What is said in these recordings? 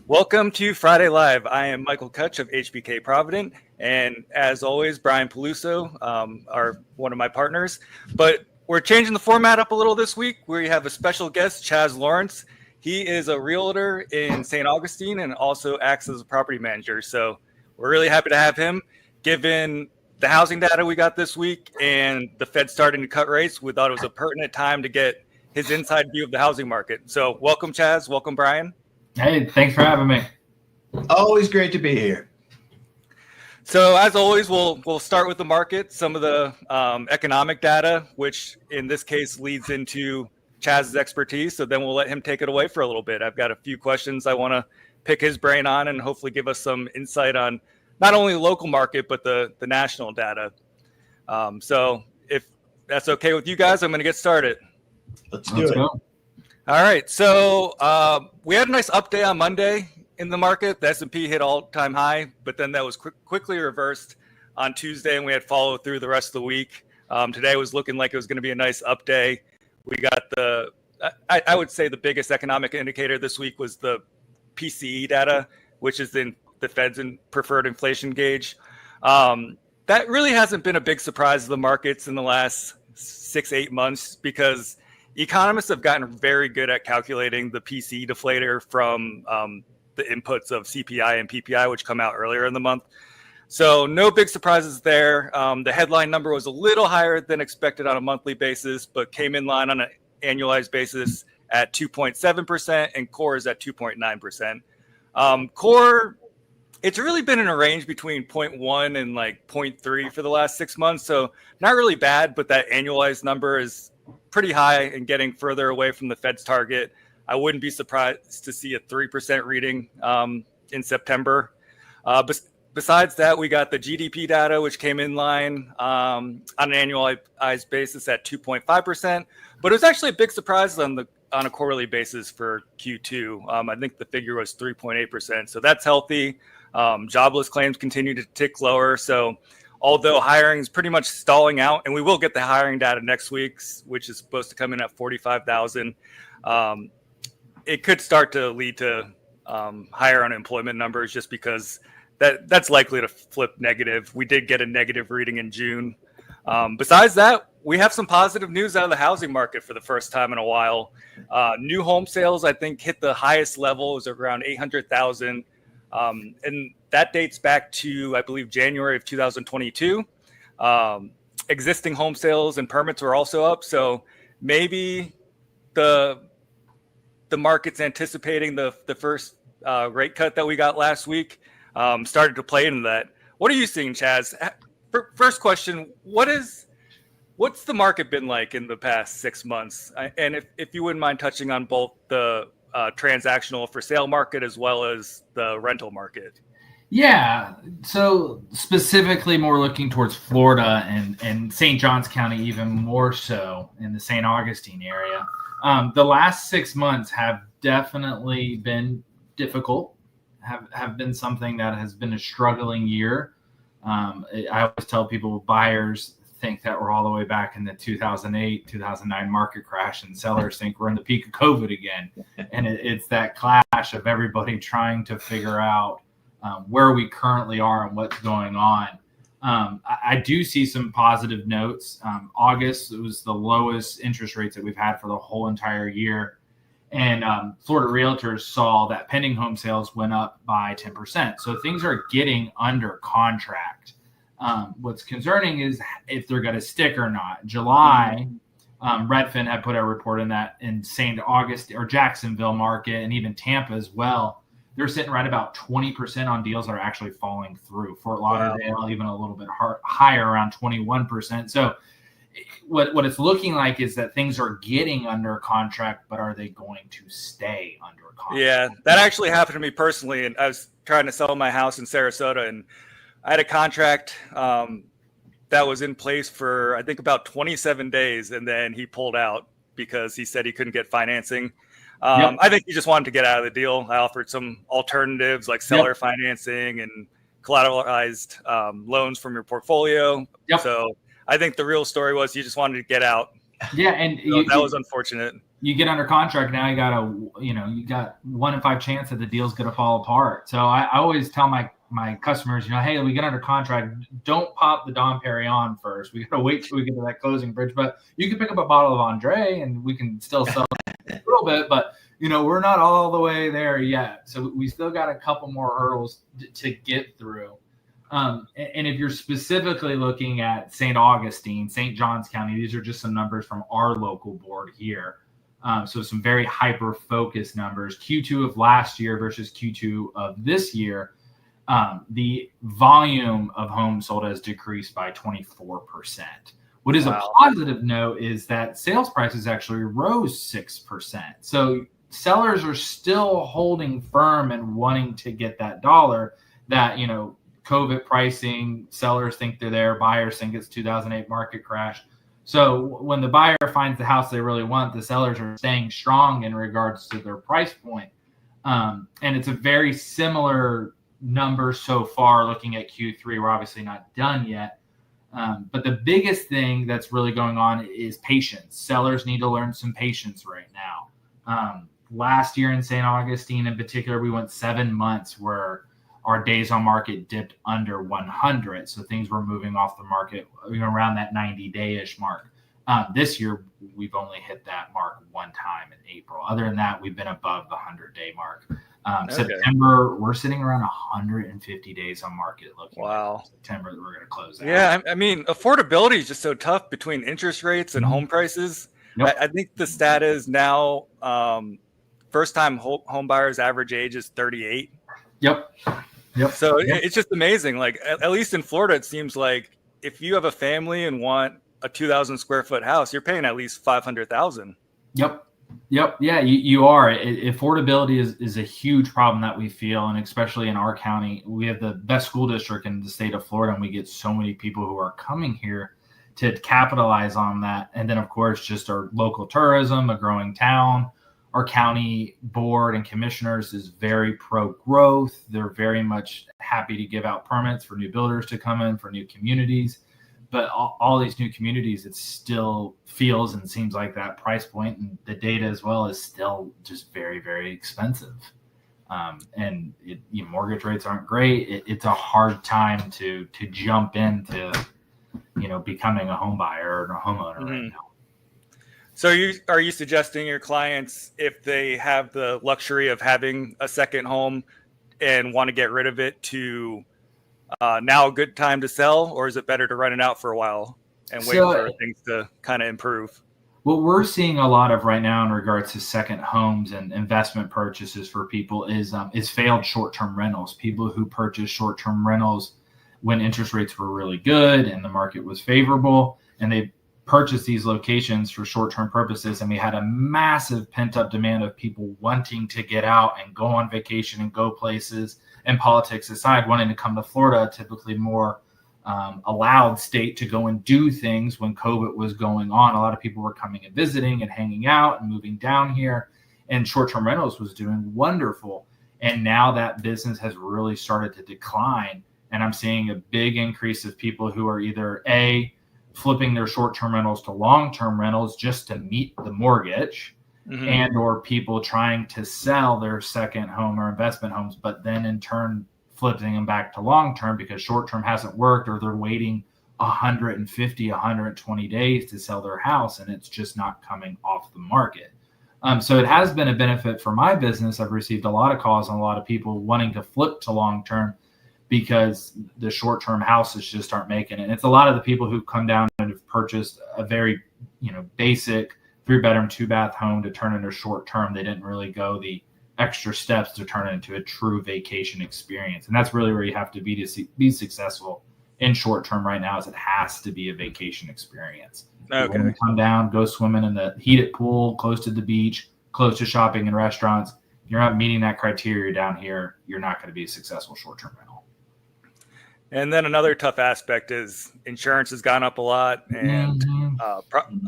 Welcome to Friday Live. I am Michael Kutch of HPK Provident, and as always, Brian Peluso, are one of my partners. But we're changing the format up a little this week. We have a special guest, Chaz Lawrence. He is a realtor in St. Augustine and also acts as a property manager. So we're really happy to have him. Given the housing data we got this week and the Fed starting to cut rates, we thought it was a pertinent time to get his inside view of the housing market. So welcome, Chaz. Welcome, Brian. Hey, thanks for having me. Always great to be here. So as always, we'll start with the market, some of the economic data, which in this case leads into Chaz's expertise. So then we'll let him take it away for a little bit. I've got a few questions I want to pick his brain on and hopefully give us some insight on not only the local market, but the national data. So if that's okay with you guys, I'm going to get started. Let's do it. Go. All right. So we had a nice update on Monday in the market. The S&P hit all-time high, but then that was quickly reversed on Tuesday, and we had follow through the rest of the week. Today was looking like it was going to be a nice up day. We got I would say the biggest economic indicator this week was the PCE data, which is the Fed's preferred inflation gauge. That really hasn't been a big surprise to the markets in the last 6-8 months because economists have gotten very good at calculating the PCE deflator from the inputs of CPI and PPI, which come out earlier in the month. So no big surprises there. The headline number was a little higher than expected on a monthly basis, but came in line on an annualized basis at 2.7%, and core is at 2.9%. Core, it's really been in a range between 0.1 and like 0.3 for the last 6 months. So not really bad, but that annualized number is pretty high and getting further away from the Fed's target. I wouldn't be surprised to see a 3% reading in September. Besides that, we got the GDP data, which came in line on an annualized basis at 2.5%. But it was actually a big surprise on a quarterly basis for Q2. I think the figure was 3.8%. So that's healthy. Jobless claims continue to tick lower. So although hiring is pretty much stalling out, and we will get the hiring data next week, which is supposed to come in at 45,000, it could start to lead to higher unemployment numbers just because that's likely to flip negative. We did get a negative reading in June. Besides that, we have some positive news out of the housing market for the first time in a while. New home sales, I think, hit the highest level. It was around 800,000. And that dates back to, I believe, January of 2022. Existing home sales and permits were also up. So maybe the market's anticipating the first rate cut that we got last week started to play into that. What are you seeing, Chaz? First question, what's the market been like in the past 6 months? And if you wouldn't mind touching on both the transactional for sale market as well as the rental market. Yeah. So specifically more looking towards Florida and St. Johns County, even more so in the St. Augustine area. The last 6 months have definitely been difficult, have been something that has been a struggling year. I always tell people buyers think that we're all the way back in the 2008, 2009 market crash, and sellers think we're in the peak of COVID again. And it's that clash of everybody trying to figure out where we currently are and what's going on. I do see some positive notes. August was the lowest interest rates that we've had for the whole entire year. And Florida realtors saw that pending home sales went up by 10%. So things are getting under contract. What's concerning is if they're going to stick or not. July, Redfin had put a report in that in St. Augustine or Jacksonville market and even Tampa as well. They're sitting right about 20% on deals that are actually falling through. Fort Lauderdale, even a little bit higher, around 21%. So what it's looking like is that things are getting under contract, but are they going to stay under contract? Yeah, that actually happened to me personally. And I was trying to sell my house in Sarasota, and I had a contract that was in place for, I think, about 27 days. And then he pulled out because he said he couldn't get financing. I think he just wanted to get out of the deal. I offered some alternatives like seller financing and collateralized loans from your portfolio. So I think the real story was he just wanted to get out. Yeah, and so that was unfortunate. you get under contract now, you got 1 in 5 chance that the deal's going to fall apart. So I always tell my customers, hey, we get under contract, don't pop the Dom Perignon first. We got to wait till we get to that closing bridge. But you can pick up a bottle of Andre and we can still sell a little bit. But, we're not all the way there yet. So we still got a couple more hurdles to get through. And if you're specifically looking at St. Augustine, St. Johns County, these are just some numbers from our local board here. So some very hyper-focused numbers. Q2 of last year versus Q2 of this year. The volume of homes sold has decreased by 24%. What is a positive note is that sales prices actually rose 6%. So sellers are still holding firm and wanting to get that dollar that, COVID pricing, sellers think they're there, buyers think it's 2008 market crash. So when the buyer finds the house they really want, the sellers are staying strong in regards to their price point. And it's a very similar number so far looking at Q3. We're obviously not done yet. But the biggest thing that's really going on is patience. Sellers need to learn some patience right now. Last year in St. Augustine in particular, we went 7 months where our days on market dipped under 100. So things were moving off the market around that 90-day-ish mark. This year, we've only hit that mark one time in April. Other than that, we've been above the 100-day mark. September, we're sitting around 150 days on market looking at September that we're going to close out. Yeah, I mean, affordability is just so tough between interest rates and home prices. Yep. I think the stat is now first-time home buyers' average age is 38. Yep. So it's just amazing. Like, at least in Florida, it seems like if you have a family and want a 2,000 square foot house, you're paying at least $500,000. Yep. Yeah, you are. Affordability is a huge problem that we feel, and especially in our county, we have the best school district in the state of Florida, and we get so many people who are coming here to capitalize on that. And then, of course, just our local tourism, a growing town. Our county board and commissioners is very pro-growth. They're very much happy to give out permits for new builders to come in, for new communities. But all these new communities, it still feels and seems like that price point and the data as well is still just very, very expensive. And mortgage rates aren't great. It's a hard time to jump into, becoming a home buyer or a homeowner right now. So are you suggesting your clients, if they have the luxury of having a second home and want to get rid of it, to now a good time to sell, or is it better to run it out for a while and wait for things to kind of improve? What we're seeing a lot of right now in regards to second homes and investment purchases for people is failed short-term rentals. People who purchased short-term rentals when interest rates were really good and the market was favorable, and they purchased these locations for short-term purposes, and we had a massive pent-up demand of people wanting to get out and go on vacation and go places, and politics aside, wanting to come to Florida, typically more allowed state to go and do things when COVID was going on. A lot of people were coming and visiting and hanging out and moving down here, and short-term rentals was doing wonderful. And now that business has really started to decline, and I'm seeing a big increase of people who are either flipping their short-term rentals to long-term rentals just to meet the mortgage, and or people trying to sell their second home or investment homes, but then in turn flipping them back to long-term because short-term hasn't worked, or they're waiting 150, 120 days to sell their house, and it's just not coming off the market. So it has been a benefit for my business. I've received a lot of calls on a lot of people wanting to flip to long-term because the short-term houses just aren't making it. And it's a lot of the people who come down and have purchased a very, basic 3-bedroom, 2-bath home to turn into short-term. They didn't really go the extra steps to turn it into a true vacation experience. And that's really where you have to be to be successful in short-term right now, is it has to be a vacation experience. Okay. When you come down, go swimming in the heated pool, close to the beach, close to shopping and restaurants. You're not meeting that criteria down here, you're not going to be a successful short-term rental. And then another tough aspect is insurance has gone up a lot, and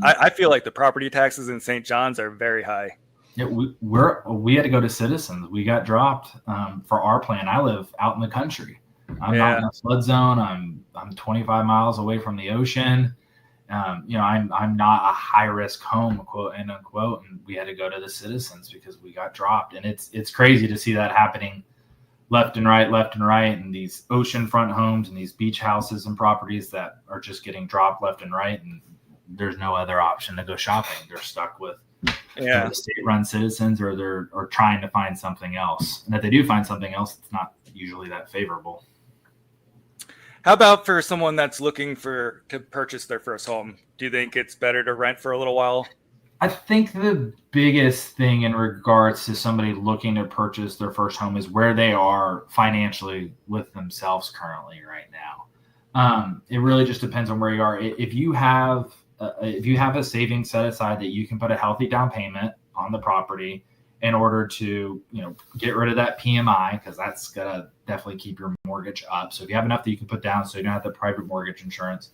I feel like the property taxes in St. John's are very high. Yeah, we had to go to Citizens. We got dropped for our plan. I live out in the country. I'm not in a flood zone. I'm 25 miles away from the ocean, I'm not a high risk home, quote and unquote, and we had to go to the Citizens because we got dropped, and it's crazy to see that happening left and right, and these oceanfront homes and these beach houses and properties that are just getting dropped left and right, and there's no other option to go shopping. They're stuck with the state-run Citizens, or they're trying to find something else, and if they do find something else, it's not usually that favorable. How about for someone that's looking to purchase their first home? Do you think it's better to rent for a little while? I think the biggest thing in regards to somebody looking to purchase their first home is where they are financially with themselves currently right now. It really just depends on where you are. If you have a savings set aside that you can put a healthy down payment on the property in order to, get rid of that PMI, because that's gonna definitely keep your mortgage up. So if you have enough that you can put down, so you don't have the private mortgage insurance.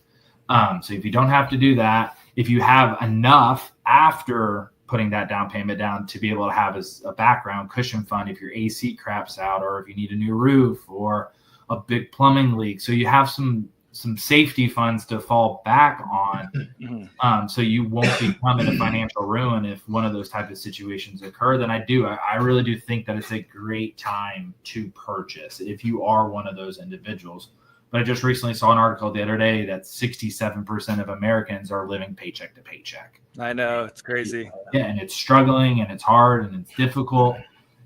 So if you don't have to do that, if you have enough after putting that down payment down to be able to have as a background cushion fund, if your AC craps out, or if you need a new roof or a big plumbing leak, so you have some safety funds to fall back on, so you won't become in a financial ruin if one of those type of situations occur, then I really do think that it's a great time to purchase if you are one of those individuals. But I just recently saw an article the other day that 67% of Americans are living paycheck to paycheck. I know, it's crazy. Yeah, and it's struggling, and it's hard, and it's difficult.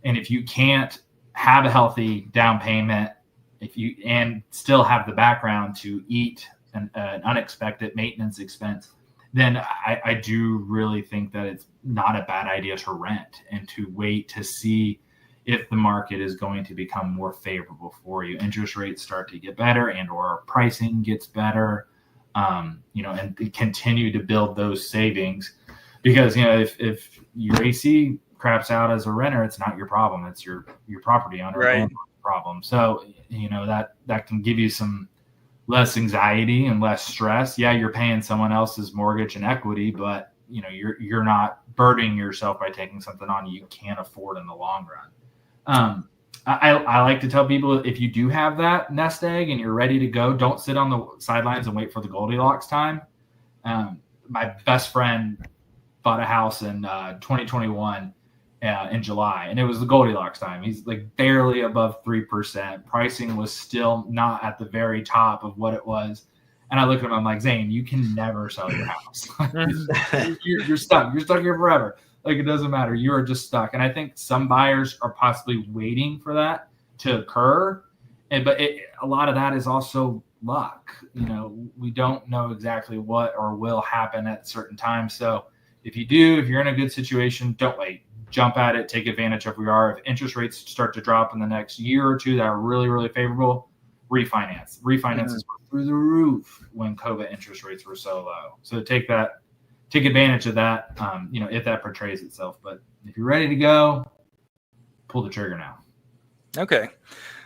And if you can't have a healthy down payment, and still have the background to eat an unexpected maintenance expense, then I do really think that it's not a bad idea to rent and to wait to see if the market is going to become more favorable for you. Interest rates start to get better, and or pricing gets better, and continue to build those savings, because if your AC craps out as a renter, it's not your problem, it's your property owner, right? Problem. So that can give you some less anxiety and less stress. Yeah, you're paying someone else's mortgage and equity, but you're not burdening yourself by taking something on you can't afford in the long run. I like to tell people, if you do have that nest egg and you're ready to go, don't sit on the sidelines and wait for the Goldilocks time. My best friend bought a house in 2021 in July, and it was the Goldilocks time. He's like barely above 3%. Pricing was still not at the very top of what it was. And I look at him, I'm like, Zane, you can never sell your house. You're stuck. You're stuck here forever. Like, it doesn't matter. You are just stuck. And I think some buyers are possibly waiting for that to occur. But a lot of that is also luck. We don't know exactly what or will happen at certain times. So if you're in a good situation, don't wait. Jump at it, take advantage of where you are. If interest rates start to drop in the next year or two that are really, really favorable, refinance. Refinances were through the roof when COVID interest rates were so low. So take advantage of that, if that portrays itself. But if you're ready to go, pull the trigger now. Okay.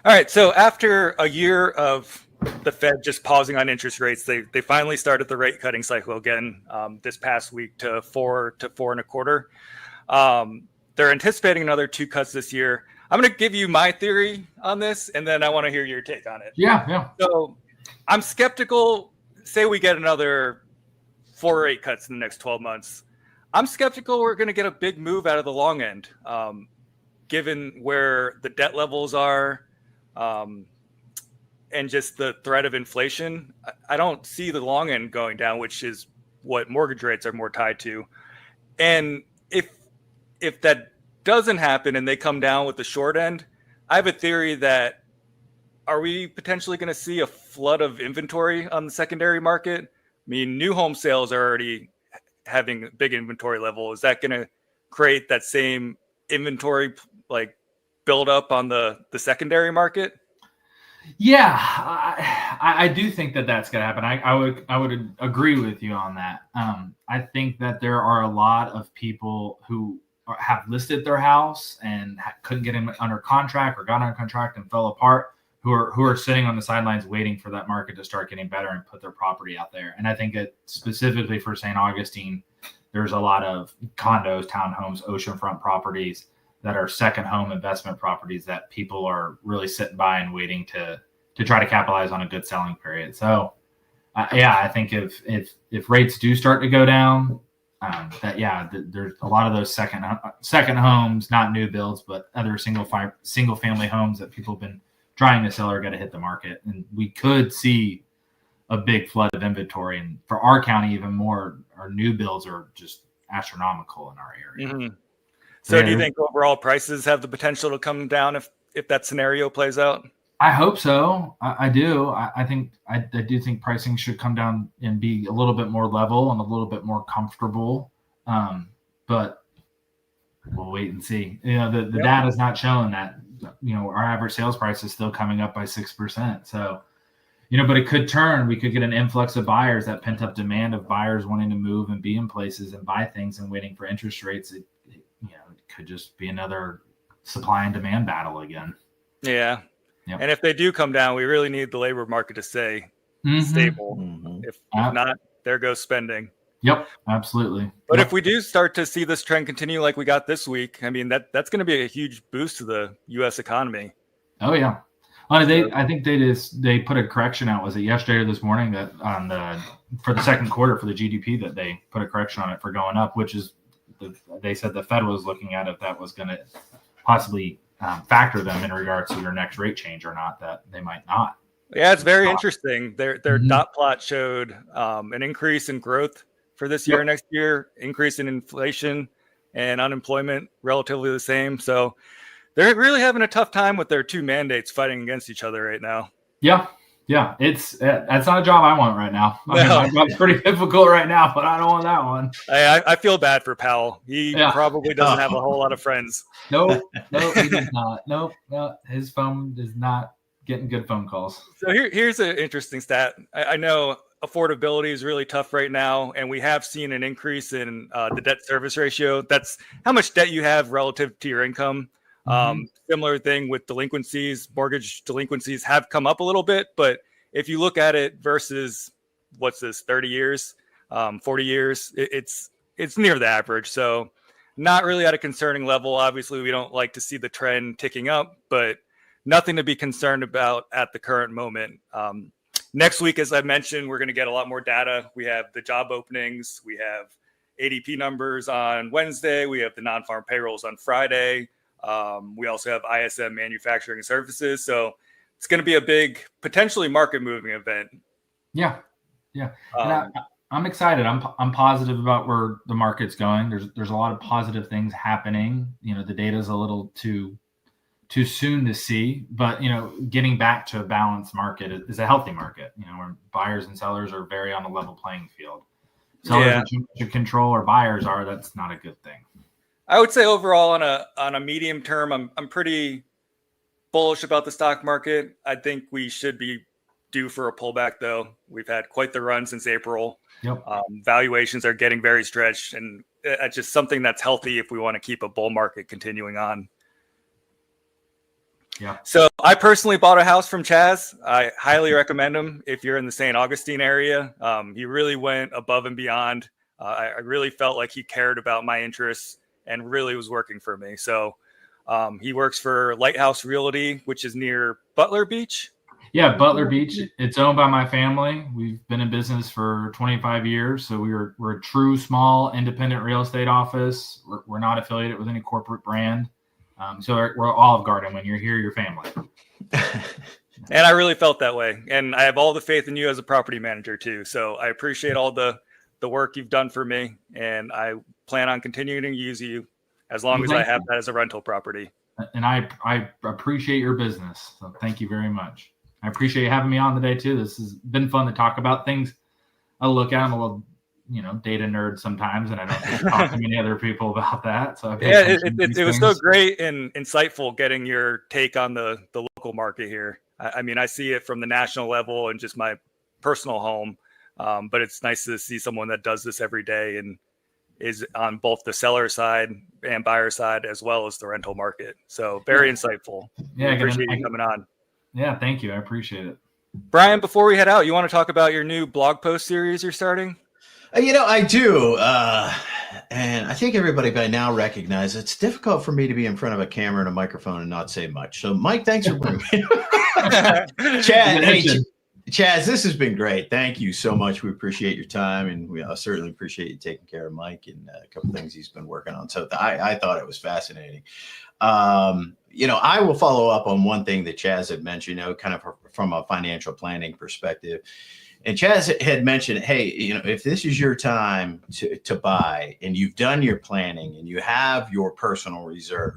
All right. So after a year of the Fed just pausing on interest rates, they finally started the rate cutting cycle again this past week to 4 to 4.25. They're anticipating another 2 cuts this year. I'm going to give you my theory on this, and then I want to hear your take on it. Yeah. So I'm skeptical. Say we get another 4 or 8 cuts in the next 12 months. I'm skeptical we're going to get a big move out of the long end, given where the debt levels are, and just the threat of inflation. I don't see the long end going down, which is what mortgage rates are more tied to. And if that doesn't happen and they come down with the short end, I have a theory that, are we potentially going to see a flood of inventory on the secondary market? I mean, new home sales are already having a big inventory level. Is that going to create that same inventory build up on the secondary market? Yeah, I do think that that's going to happen. I would agree with you on that. I think that there are a lot of people who have listed their house and couldn't get under contract, or got under contract and fell apart, who are sitting on the sidelines waiting for that market to start getting better and put their property out there. And I think that specifically for St. Augustine, there's a lot of condos, townhomes, oceanfront properties that are second home investment properties that people are really sitting by and waiting to try to capitalize on a good selling period. So I think if rates do start to go down, there's a lot of those second homes, not new builds, but other single family homes that people have been trying to sell are going to hit the market, and we could see a big flood of inventory. And for our county, even more, our new builds are just astronomical in our area. Mm-hmm. So do you think overall prices have the potential to come down if that scenario plays out? I hope so. I do. I do think pricing should come down and be a little bit more level and a little bit more comfortable. But we'll wait and see. The data is not showing that. Our average sales price is still coming up by 6%. So, but it could turn. We could get an influx of buyers, that pent up demand of buyers wanting to move and be in places and buy things and waiting for interest rates. It could just be another supply and demand battle again. Yeah. Yep. And if they do come down, we really need the labor market to stay stable. Mm-hmm. If not, there goes spending. Yep, absolutely. But if we do start to see this trend continue like we got this week, I mean, that's going to be a huge boost to the U.S. economy. Oh, yeah. I think they put a correction out. Was it yesterday or this morning that for the second quarter for the GDP that they put a correction on it for going up, which is they said the Fed was looking at if that was going to possibly factor them in regards to their next rate change or not, that they might not. Yeah, it's very interesting. Their dot plot showed an increase in growth for this year, next year, increase in inflation and unemployment relatively the same. So they're really having a tough time with their two mandates fighting against each other right now. Yeah. That's not a job I want right now. My job's pretty difficult right now, but I don't want that one. I feel bad for Powell. He probably doesn't have a whole lot of friends. Nope, he does not. Nope, his phone is not getting good phone calls. So here's an interesting stat. I know affordability is really tough right now, and we have seen an increase in the debt service ratio. That's how much debt you have relative to your income. Similar thing with delinquencies. Mortgage delinquencies have come up a little bit, but if you look at it versus 30 years, 40 years, it's near the average. So not really at a concerning level. Obviously, we don't like to see the trend ticking up, but nothing to be concerned about at the current moment. Next week, as I mentioned, we're going to get a lot more data. We have the job openings. We have ADP numbers on Wednesday. We have the non-farm payrolls on Friday. We also have ISM manufacturing services. So it's going to be a big, potentially market moving event. Yeah. And I'm excited. I'm positive about where the market's going. There's a lot of positive things happening. The data is a little too soon to see, but getting back to a balanced market is a healthy market. Where buyers and sellers are very on a level playing field. Sellers are too much in control, or buyers are. That's not a good thing. I would say overall on a medium term, I'm pretty bullish about the stock market. I think we should be due for a pullback, though. We've had quite the run since April. Yep. Valuations are getting very stretched, and it's just something that's healthy if we want to keep a bull market continuing on. Yeah. So I personally bought a house from Chaz. I highly recommend him if you're in the St. Augustine area. He really went above and beyond. I really felt like he cared about my interests and really was working for me. So he works for Lighthouse Realty, which is near Butler Beach. Yeah, Butler Beach. It's owned by my family. We've been in business for 25 years. So we're a true small independent real estate office. We're not affiliated with any corporate brand. So we're Olive Garden. When you're here, you're family. And I really felt that way. And I have all the faith in you as a property manager too. So I appreciate all the work you've done for me. And I plan on continuing to use you as long as I have that as a rental property. And I appreciate your business. So thank you very much. I appreciate you having me on today too. This has been fun to talk about things. I look at them a little, data nerd sometimes, and I don't get to talk to many other people about that. So it was so great and insightful getting your take on the local market here. I mean, I see it from the national level and just my personal home, but it's nice to see someone that does this every day and is on both the seller side and buyer side as well as the rental market. So very insightful. Yeah, I appreciate you coming on. Yeah, thank you. I appreciate it. Brian, before we head out, you want to talk about your new blog post series you're starting? I do. And I think everybody by now recognizes it's difficult for me to be in front of a camera and a microphone and not say much. So, Mike, thanks for bringing me. Chad, Chaz, this has been great. Thank you so much. We appreciate your time, and we certainly appreciate you taking care of Mike and a couple things he's been working on. So I thought it was fascinating. I will follow up on one thing that Chaz had mentioned, kind of from a financial planning perspective. And Chaz had mentioned, hey, if this is your time to buy and you've done your planning and you have your personal reserve,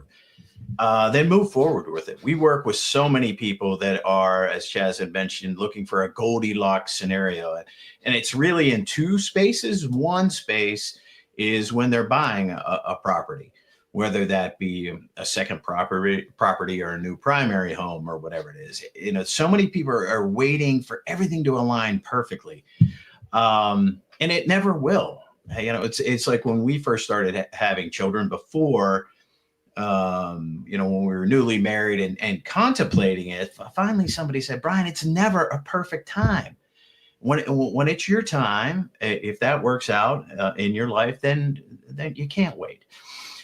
then move forward with it. We work with so many people that are, as Chaz had mentioned, looking for a Goldilocks scenario. And it's really in two spaces. One space is when they're buying a property, whether that be a second property or a new primary home or whatever it is. So many people are waiting for everything to align perfectly. And it never will. It's like when we first started having children before, when we were newly married and contemplating it, finally somebody said, Brian, it's never a perfect time. When it's your time, if that works out in your life, then you can't wait.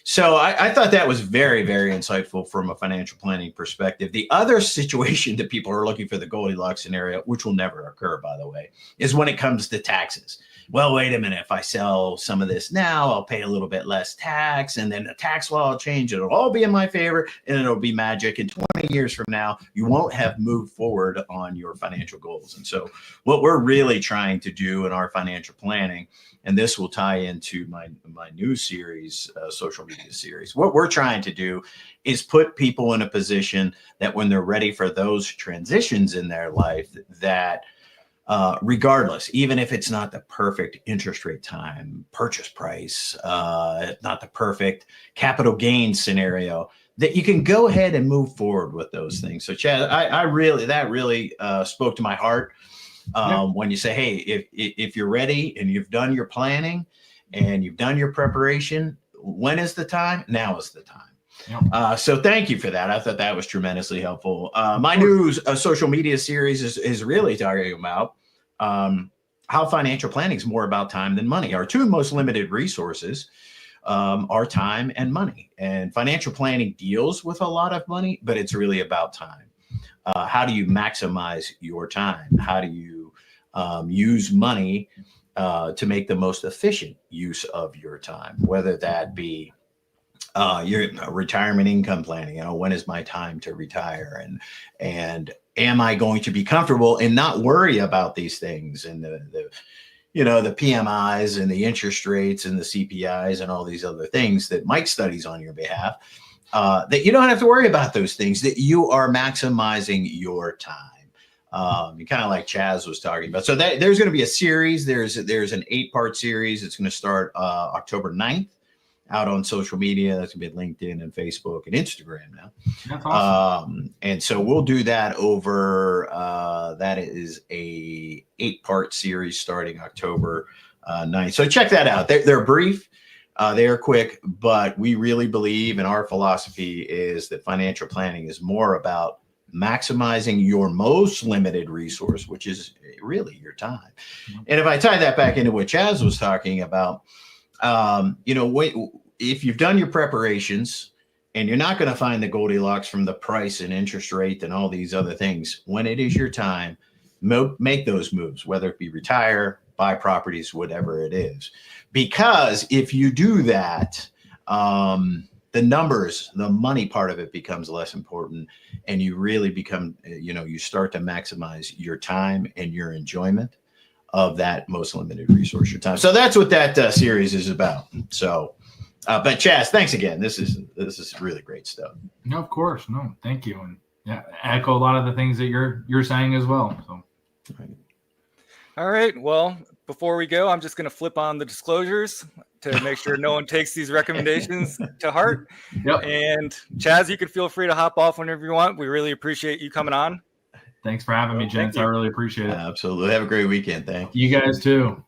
So I thought that was very, very insightful from a financial planning perspective. The other situation that people are looking for the Goldilocks scenario, which will never occur, by the way, is when it comes to taxes. Well, wait a minute. If I sell some of this now, I'll pay a little bit less tax, and then the tax law will change. It'll all be in my favor, and it'll be magic. And 20 years from now, you won't have moved forward on your financial goals. And so what we're really trying to do in our financial planning, and this will tie into my new series, social media series, what we're trying to do is put people in a position that when they're ready for those transitions in their life, that regardless, even if it's not the perfect interest rate time, purchase price, not the perfect capital gain scenario, that you can go ahead and move forward with those things. So Chad, that really spoke to my heart when you say, hey, if you're ready and you've done your planning and you've done your preparation, when is the time? Now is the time. Yep. So thank you for that. I thought that was tremendously helpful. My new social media series is really talking about how financial planning is more about time than money. Our two most limited resources are time and money. And financial planning deals with a lot of money, but it's really about time. How do you maximize your time? How do you use money to make the most efficient use of your time, whether that be your retirement income planning, when is my time to retire, and am I going to be comfortable and not worry about these things, and the PMIs and the interest rates and the CPIs and all these other things that Mike studies on your behalf, that you don't have to worry about those things, that you are maximizing your time. Kind of like Chaz was talking about. So there's going to be a series. There's an 8-part series. It's going to start October 9th. Out on social media. That's gonna be LinkedIn and Facebook and Instagram now. That's awesome. And so we'll do that over, that is a 8-part series starting October 9th. So check that out. They're brief, they are quick, but we really believe, and our philosophy is that financial planning is more about maximizing your most limited resource, which is really your time. And if I tie that back into what Chaz was talking about, if you've done your preparations and you're not going to find the Goldilocks from the price and interest rate and all these other things, when it is your time, make those moves, whether it be retire, buy properties, whatever it is. Because if you do that, the numbers, the money part of it becomes less important, and you really become, you start to maximize your time and your enjoyment of that most limited resource, your time. So that's what that series is about. So, but Chaz, thanks again. This is really great stuff. No, of course. No, thank you. And yeah, echo a lot of the things that you're saying as well. So. All right. Well, before we go, I'm just going to flip on the disclosures to make sure no one takes these recommendations to heart. Yep. And Chaz, you can feel free to hop off whenever you want. We really appreciate you coming on. Thanks for having me, gents. I really appreciate it. Absolutely. Have a great weekend. Thank you. You guys too.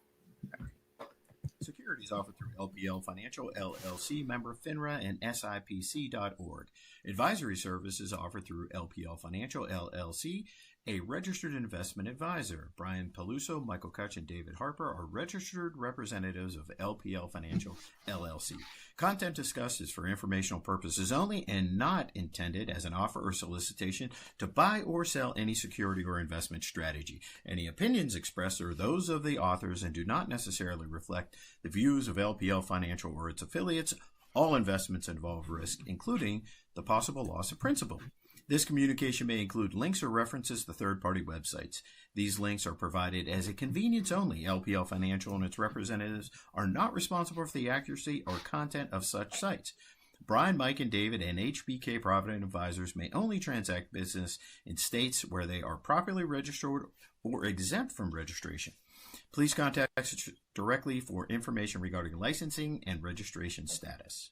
Securities offered through LPL Financial, LLC, member FINRA, and SIPC.org. Advisory services offered through LPL Financial, LLC, a registered investment advisor. Brian Peluso, Michael Kutch, and David Harper are registered representatives of LPL Financial, LLC. Content discussed is for informational purposes only and not intended as an offer or solicitation to buy or sell any security or investment strategy. Any opinions expressed are those of the authors and do not necessarily reflect the views of LPL Financial or its affiliates. All investments involve risk, including the possible loss of principal. This communication may include links or references to third-party websites. These links are provided as a convenience only. LPL Financial and its representatives are not responsible for the accuracy or content of such sites. Brian, Mike, and David and HPK Provident Advisors may only transact business in states where they are properly registered or exempt from registration. Please contact us directly for information regarding licensing and registration status.